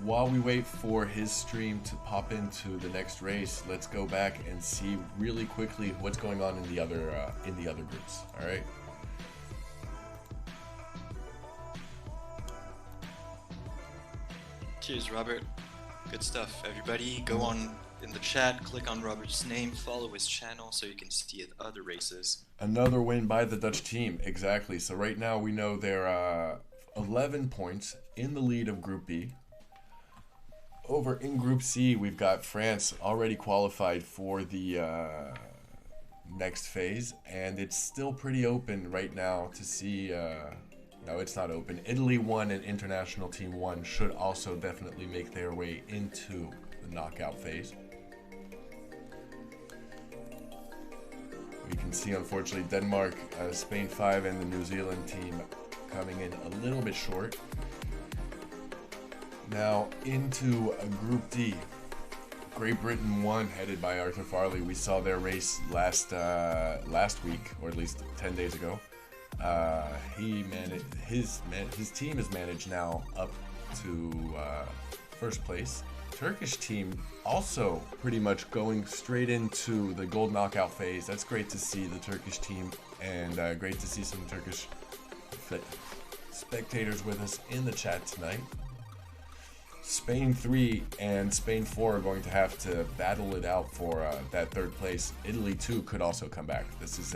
while we wait for his stream to pop into the next race, let's go back and see really quickly what's going on in the other groups. All right. Cheers, Robert. Good stuff, everybody. Go on in the chat, click on Robert's name, follow his channel so you can see other races. Another win by the Dutch team, exactly. So right now we know they're 11 points in the lead of Group B. Over in Group C, we've got France already qualified for the next phase, and it's still pretty open right now to see. No, it's not open. Italy 1 and International Team 1 should also definitely make their way into the knockout phase. We can see, unfortunately, Denmark, Spain 5, and the New Zealand team coming in a little bit short. Now into Group D. Great Britain 1, headed by Arthur Farley. We saw their race last week, or at least 10 days ago. His team is managed now up to first place. Turkish team also pretty much going straight into the gold knockout phase. That's great to see the Turkish team, and great to see some Turkish spectators with us in the chat tonight. Spain 3 and Spain 4 are going to have to battle it out for that third place. Italy 2 could also come back. This is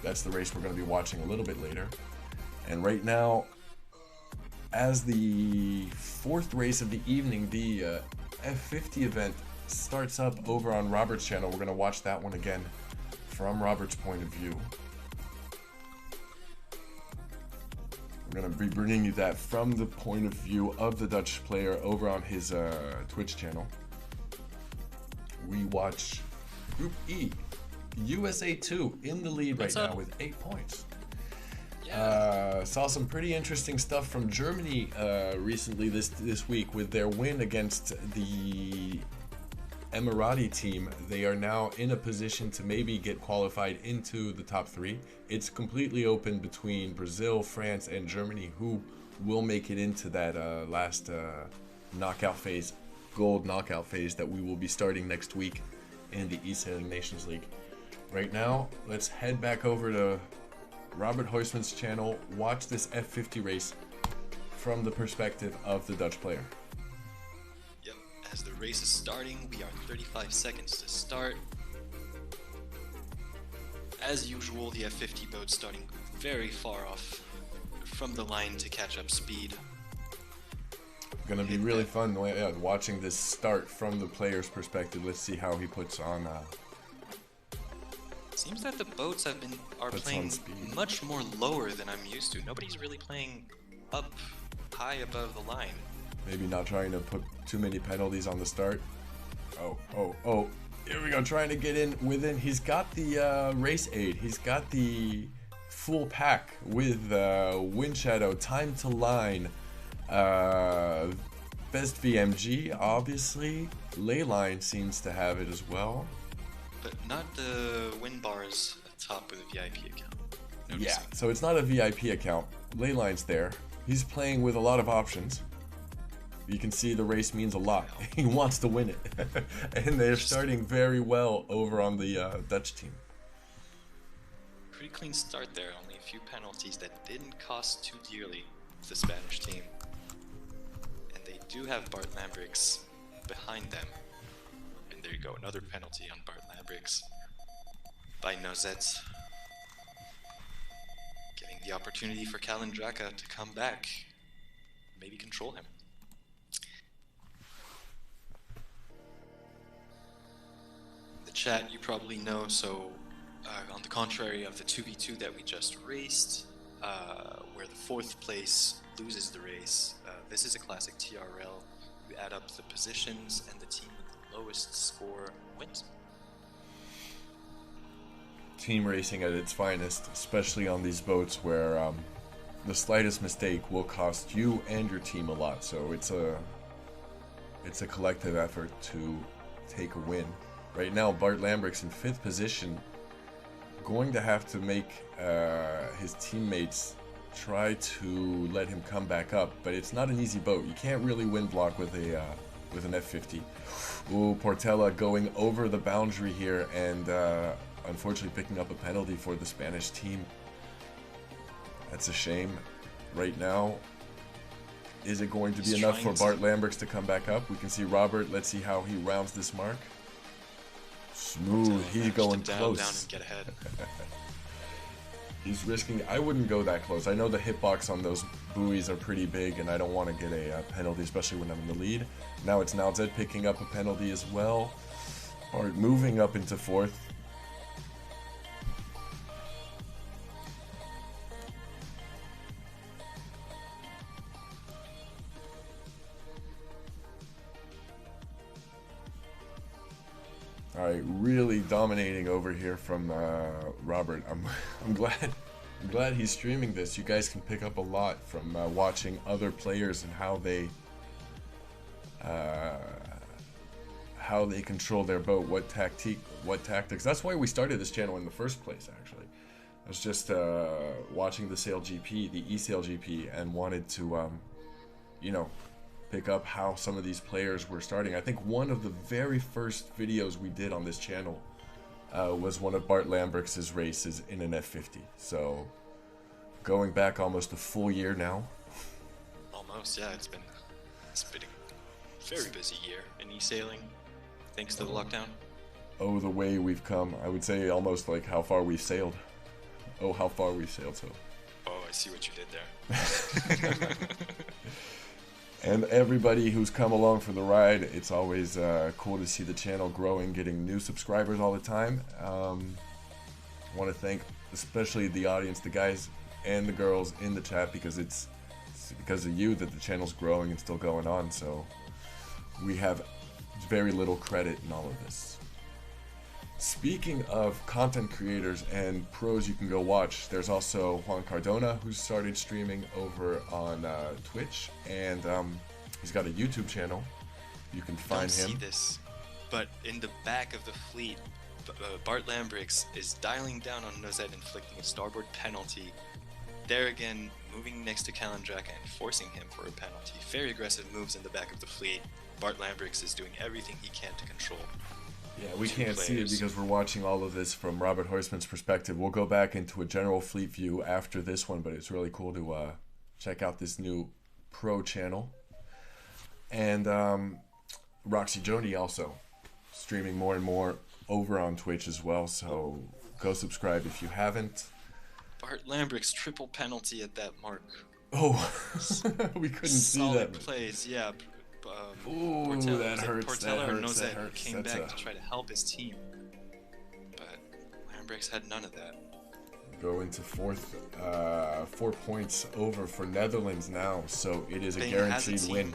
that's the race we're going to be watching a little bit later. And right now, as the fourth race of the evening, the F50 event starts up over on Robert's channel. We're going to watch that one again from Robert's point of view. We're going to be bringing you that from the point of view of the Dutch player over on his Twitch channel. We watch Group E. USA 2 in the lead right now with 8 points. Yeah. Saw some pretty interesting stuff from Germany recently this week with their win against the Emirati team. They are now in a position to maybe get qualified into the top 3. It's completely open between Brazil, France, and Germany, who will make it into that last knockout phase, gold knockout phase that we will be starting next week in the eSailing Nations League. Right now, let's head back over to Robert Huisman's channel, watch this F50 race from the perspective of the Dutch player. Yep, as the race is starting, we are 35 seconds to start. As usual, the F50 boat starting very far off from the line to catch up speed. Gonna be really fun watching this start from the player's perspective. Let's see how he puts on. Seems that the boats are playing much more lower than I'm used to. Nobody's really playing up high above the line. Maybe not trying to put too many penalties on the start. Oh. Here we go, trying to get in within. He's got the race aid. He's got the full pack with wind shadow, time to line, best VMG, obviously. Leyline seems to have it as well. But not the win bars at the top with a VIP account. Yeah, so it's not a VIP account. Leyline's there. He's playing with a lot of options. You can see the race means a lot. He wants to win it. And they're starting very well over on the Dutch team. Pretty clean start there. Only a few penalties that didn't cost too dearly to the Spanish team. And they do have Bart Lambrix behind them. And there you go, another penalty on Bart Lambrix by Nozet. Giving the opportunity for Kalindraka to come back. Maybe control him. Chat, you probably know, so on the contrary of the 2v2 that we just raced, where the fourth place loses the race, this is a classic TRL. You add up the positions and the team with the lowest score wins. Team racing at its finest, especially on these boats where the slightest mistake will cost you and your team a lot. So it's a collective effort to take a win. Right now, Bart Lambrix in 5th position, going to have to make his teammates try to let him come back up, but it's not an easy boat. You can't really wind block with a with an F50. Ooh, Portela going over the boundary here, and unfortunately picking up a penalty for the Spanish team. That's a shame. Right now, is it going to be enough for Bart Lamberts to come back up? We can see Robert. Let's see how he rounds this mark. Smooth. He's going close. Down and get ahead. He's risking. I wouldn't go that close. I know the hitbox on those buoys are pretty big, and I don't want to get a penalty, especially when I'm in the lead. Now it's Nalzed picking up a penalty as well. Bart moving up into fourth. Alright, really dominating over here from Robert. I'm glad he's streaming this. You guys can pick up a lot from watching other players and how they control their boat, what tactics. That's why we started this channel in the first place, actually. I was just watching the Sail GP, the eSail GP, and wanted to, you know, pick up how some of these players were starting. I think one of the very first videos we did on this channel was one of Bart Lamberts' races in an F50. So going back almost a full year now. Almost, yeah. It's been a very busy year in eSailing, thanks to the lockdown. Oh, the way we've come. I would say almost like how far we've sailed. Oh, how far we've sailed. So. Oh, I see what you did there. And everybody who's come along for the ride, it's always cool to see the channel growing, getting new subscribers all the time. I want to thank especially the audience, the guys and the girls in the chat, because it's because of you that the channel's growing and still going on. So we have very little credit in all of this. Speaking of content creators and pros you can go watch, there's also Juan Cardona, who started streaming over on Twitch, and he's got a YouTube channel. You can find him. See this, but in the back of the fleet, Bart Lamberts is dialing down on Nozet, inflicting a starboard penalty. There again, moving next to Kalandraka and forcing him for a penalty. Very aggressive moves in the back of the fleet. Bart Lamberts is doing everything he can to control. Yeah, we can't see it because we're watching all of this from Robert Huysman's perspective. We'll go back into a general fleet view after this one, but it's really cool to check out this new pro channel. And Roxy Joni also streaming more and more over on Twitch as well, so go subscribe if you haven't. Bart Lamberts triple penalty at that mark. Oh, we couldn't see that. Solid plays, yeah. Ooh, that hurts. Nozet came back to try to help his team, but Lamberts had none of that. Go into fourth, 4 points over for Netherlands now, so it is a guaranteed win.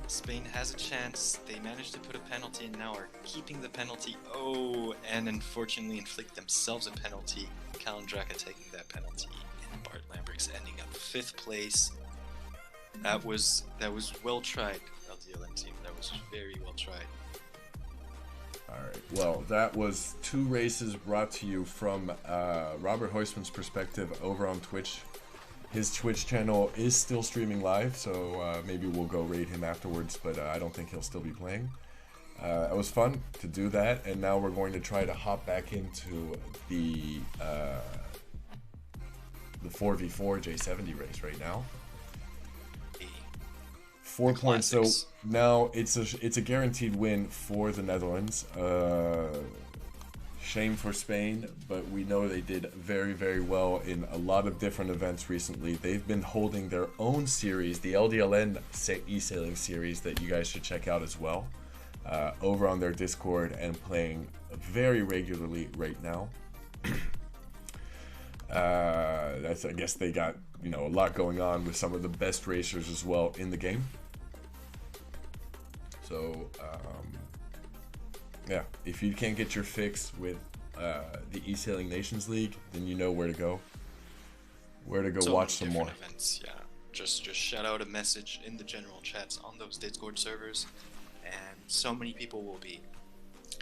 Spain has a chance. They managed to put a penalty and now are keeping the penalty. Oh, and unfortunately inflict themselves a penalty. Kalandraka taking that penalty, and Bart Lamberts ending up 5th place. That was well tried. LDLN team, that was very well tried. Alright, well, that was 2 races brought to you from Robert Huysman's perspective over on Twitch. His Twitch channel is still streaming live, so maybe we'll go raid him afterwards, but I don't think he'll still be playing. It was fun to do that, and now we're going to try to hop back into the 4v4 J70 race right now. 4 points, so now it's a guaranteed win for the Netherlands. Shame for Spain, but we know they did very, very well in a lot of different events recently. They've been holding their own series, the LDLN eSailing series, that you guys should check out as well, over on their Discord, and playing very regularly right now. I guess they got, you know, a lot going on with some of the best racers as well in the game. So yeah, if you can't get your fix with the eSailing Nations League, then you know where to go. So watch some more events. Yeah, just shout out a message in the general chats on those Discord servers, and so many people will be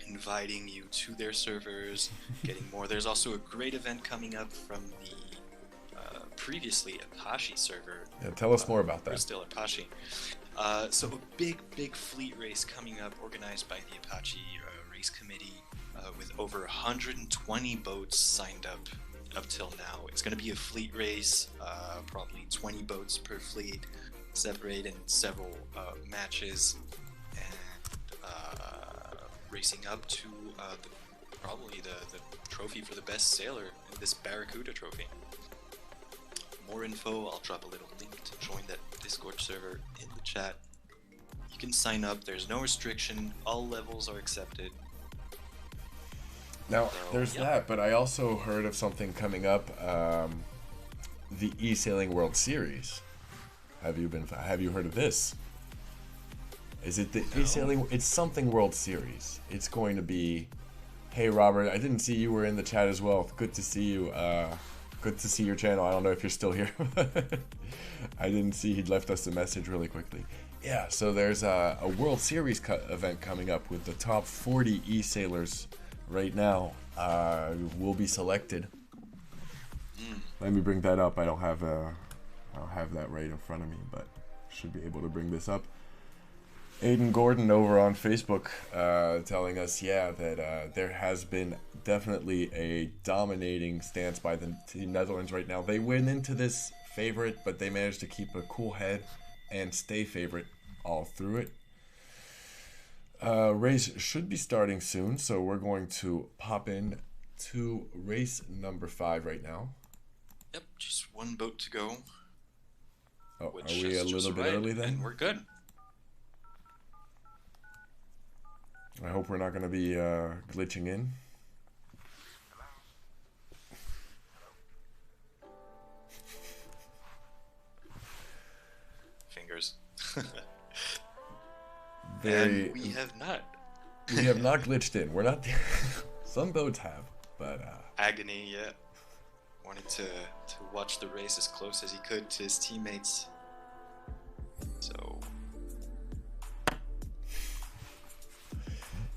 inviting you to their servers, getting more. There's also a great event coming up from the previously Apache server. Yeah, tell us more about We're that. still Apache. So a big fleet race coming up, organized by the Apache race committee, with over 120 boats signed up till now. It's going to be a fleet race, probably 20 boats per fleet, separated in several matches, and racing up to probably the trophy for the best sailor in this Barracuda trophy. More info, I'll drop a little link to join that Discord server in the chat. You can sign up, there's no restriction, all levels are accepted. Now, So, there's yeah. that, but I also heard of something coming up, the eSailing World Series. Have you heard of this? Is it the eSailing? It's something World Series. It's going to be, hey Robert, I didn't see you were in the chat as well. Good to see you. Good to see your channel. I don't know if you're still here. I didn't see he'd left us a message really quickly. Yeah, so there's a World Series event coming up with the top 40 e-sailors right now will be selected. Let me bring that up. I don't have that right in front of me, but should be able to bring this up. Aiden Gordon over on Facebook telling us, yeah, that there has been definitely a dominating stance by the Netherlands right now. They went into this favorite, but they managed to keep a cool head and stay favorite all through it. Race should be starting soon, so we're going to pop in to race number 5 right now. Yep, just one boat to go. Oh, are we a little bit early then? And we're good. I hope we're not going to be glitching in. Fingers. Very. And we have not. We have not glitched in. We're not. Some boats have, but. Agony, yeah. Wanted to watch the race as close as he could to his teammates. So.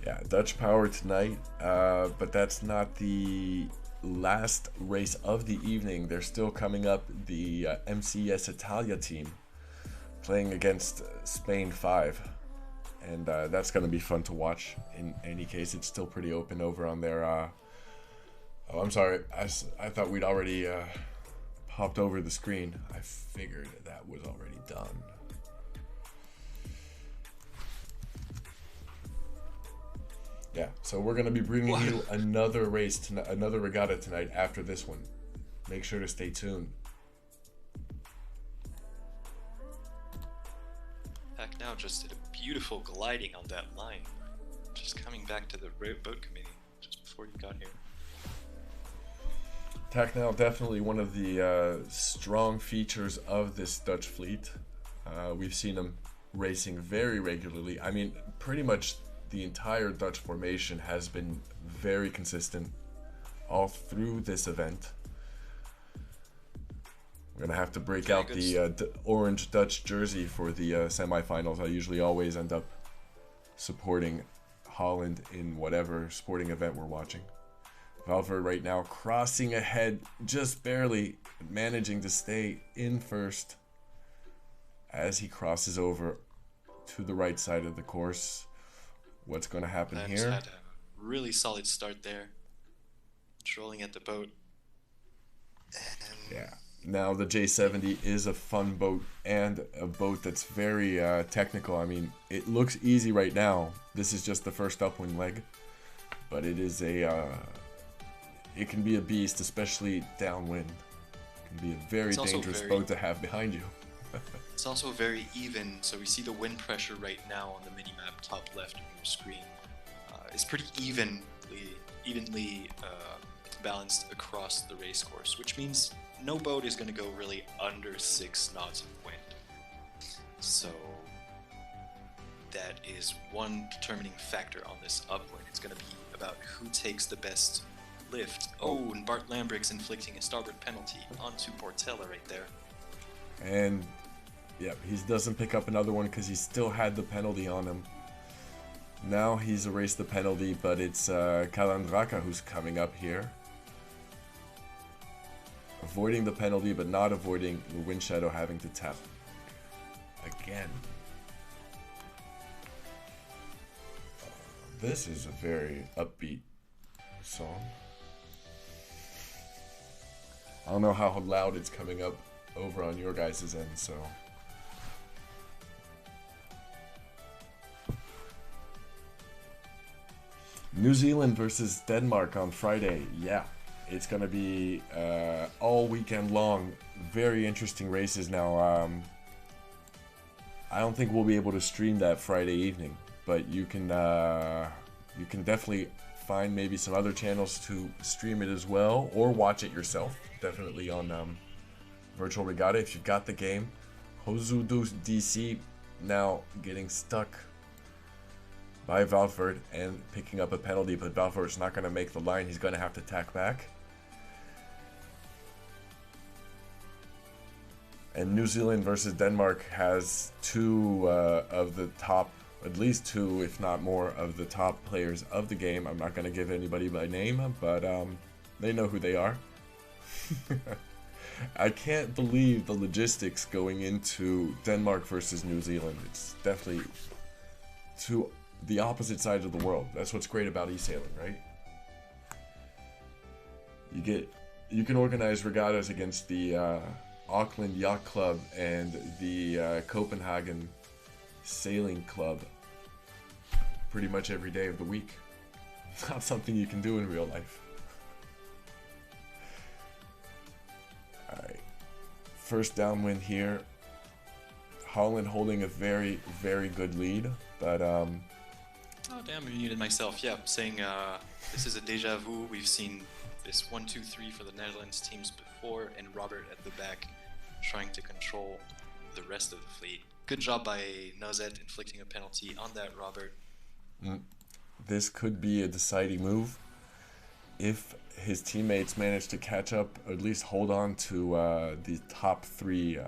Yeah, Dutch Power tonight, but that's not the last race of the evening. They're still coming up, the MCS Italia team playing against Spain 5, and that's going to be fun to watch. In any case, it's still pretty open over on their... oh, I'm sorry, I thought we'd already popped over the screen. I figured that was already done. Yeah, so we're going to be bringing you another race tonight, another regatta tonight after this one. Make sure to stay tuned. Heck now just did a beautiful gliding on that line. Just coming back to the boat committee just before you got here. Tacknell, definitely one of the strong features of this Dutch fleet. We've seen them racing very regularly. I mean, pretty much the entire Dutch formation has been very consistent all through this event. We're going to have to break out the orange Dutch jersey for the semifinals. I usually always end up supporting Holland in whatever sporting event we're watching. Valver right now crossing ahead, just barely managing to stay in first as he crosses over to the right side of the course. What's going to happen here? Had a really solid start there. Trolling at the boat. And yeah. Now the J70 is a fun boat and a boat that's very technical. I mean, it looks easy right now. This is just the first upwind leg, but it is it can be a beast, especially downwind. It can be a very dangerous boat to have behind you. It's also very even, so we see the wind pressure right now on the minimap top left of your screen. It's pretty evenly balanced across the race course, which means no boat is going to go really under 6 knots of wind. So that is one determining factor on this upwind. It's going to be about who takes the best lift. Oh, and Bart Lambrick's inflicting a starboard penalty onto Portela right there. And yeah, he doesn't pick up another one because he still had the penalty on him. Now he's erased the penalty, but it's Kalandraka who's coming up here. avoiding the penalty, but not avoiding the wind shadow having to tap again. This is a very upbeat song. I don't know how loud it's coming up over on your guys' end, so. New Zealand versus Denmark on Friday. Yeah, it's going to be all weekend long. Very interesting races now. I don't think we'll be able to stream that Friday evening, but you can definitely find maybe some other channels to stream it as well, or watch it yourself. Definitely on Virtual Regatta if you've got the game. Hozu DC now getting stuck by Valford and picking up a penalty, but Valford's not going to make the line. He's going to have to tack back. And New Zealand versus Denmark has two of the top, at least two, if not more, of the top players of the game. I'm not going to give anybody by name, but they know who they are. I can't believe the logistics going into Denmark versus New Zealand. It's definitely two the opposite sides of the world. That's what's great about eSailing, right? You can organize regattas against the Auckland Yacht Club and the Copenhagen Sailing Club pretty much every day of the week. It's not something you can do in real life. Alright, first downwind here. Holland holding a very, very good lead, but oh damn, I muted myself. Yeah, saying this is a deja vu. We've seen this 1-2-3 for the Netherlands teams before, and Robert at the back trying to control the rest of the fleet. Good job by Nozet inflicting a penalty on that, Robert. This could be a deciding move if his teammates manage to catch up, or at least hold on to the top three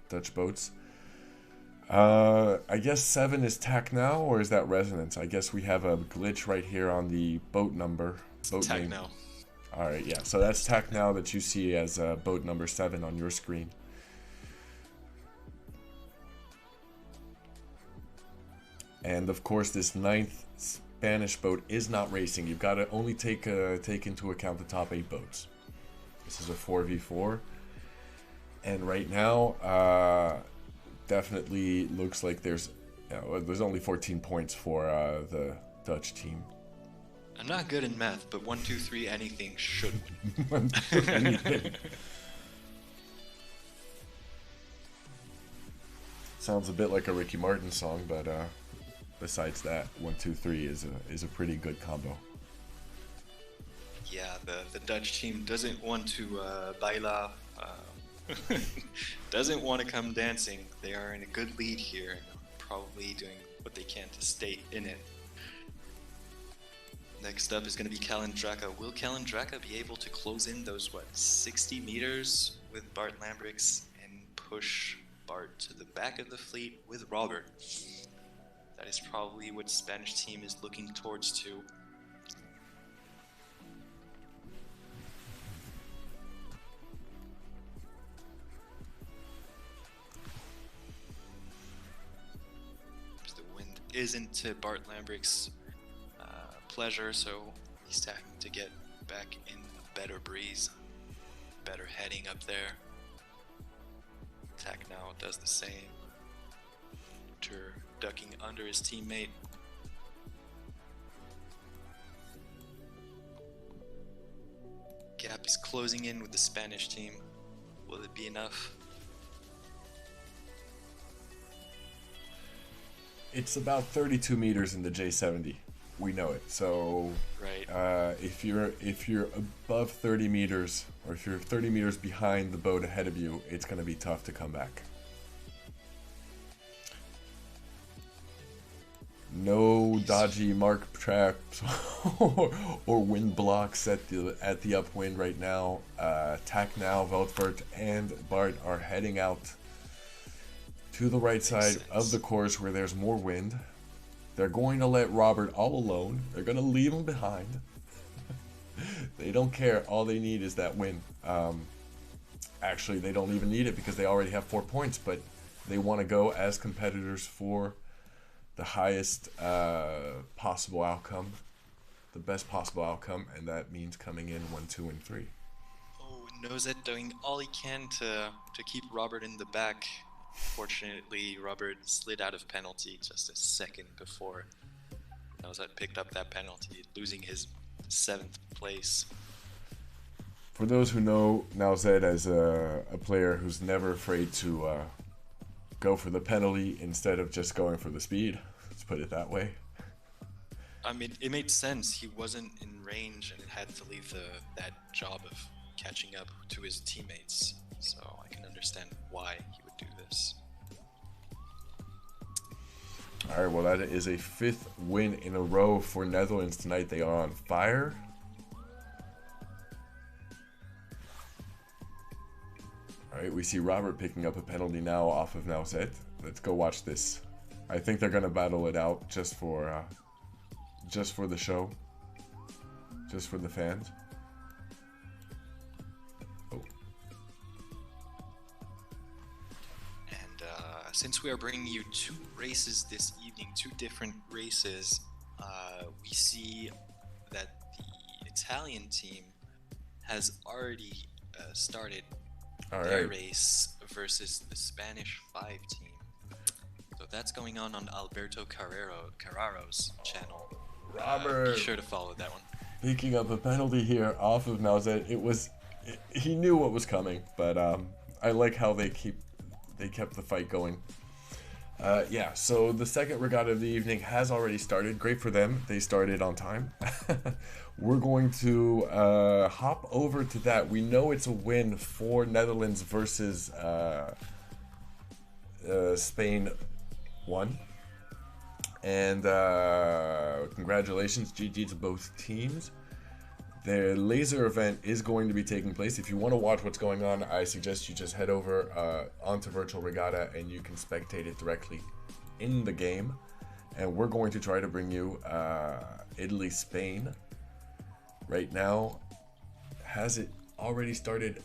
Dutch boats. I guess 7 is tack now, or is that resonance? I guess we have a glitch right here on the boat number. Boat tack name. now. Alright, yeah, so that's tack now that you see as boat number 7 on your screen. And of course, this 9th Spanish boat is not racing. You've got to only take into account the top 8 boats. This is a 4v4. And right now, definitely looks like there's only 14 points for the Dutch team. I'm not good in math, but 1, 2, 3, anything should win. Anything. Sounds a bit like a Ricky Martin song, but besides that, 1, 2, 3 is a pretty good combo. Yeah, the Dutch team doesn't want to baila. Doesn't want to come dancing. They are in a good lead here, and probably doing what they can to stay in it. Next up is going to be Calendraka. Will Calendraka be able to close in those, 60 meters with Bart Lambrix and push Bart to the back of the fleet with Robert? That is probably what the Spanish team is looking towards too. Isn't to Bart Lambric's pleasure, so he's tacking to get back in a better breeze, better heading up there. Tack now does the same. Ducking under his teammate. Gap is closing in with the Spanish team. Will it be enough? It's about 32 meters in the J70. We know it. So right. If you're above 30 meters, or if you're 30 meters behind the boat ahead of you, it's going to be tough to come back. No dodgy mark traps or wind blocks at the upwind right now. Tack now, Veltvert and Bart are heading out to the right side of the course where there's more wind. They're going to let Robert all alone. They're going to leave him behind. They don't care. All they need is that wind. actually, they don't even need it because they already have 4 points, but they want to go as competitors for the highest possible outcome, the best possible outcome, and that means coming in 1, 2, and 3. Oh, Nozet doing all he can to keep Robert in the back. Fortunately, Robert slid out of penalty just a second before Nozet picked up that penalty, losing his 7th place. For those who know Nowzed as a player who's never afraid to go for the penalty instead of just going for the speed, let's put it that way. I mean, it made sense. He wasn't in range and had to leave that job of catching up to his teammates. So I can understand why he would do this. All right, well, that is a 5th win in a row for Netherlands tonight. They are on fire. All right, we see Robert picking up a penalty now off of Nowzet. Let's go watch this. I think they're gonna battle it out just for the show, just for the fans. Oh. And since we are bringing you 2 races this evening, 2 different races, we see that the Italian team has already started their race versus the Spanish 5 team. So that's going on Alberto Carraro's channel. Robert, be sure to follow that one. Picking up a penalty here off of Nowzet. He knew what was coming, but I like how they kept the fight going. Yeah, so the second regatta of the evening has already started. Great for them. They started on time. We're going to hop over to that. We know it's a win for Netherlands versus Spain 1. And congratulations, GG to both teams. The laser event is going to be taking place. If you want to watch what's going on, I suggest you just head over onto Virtual Regatta and you can spectate it directly in the game. And we're going to try to bring you Italy-Spain. Right now, has it already started?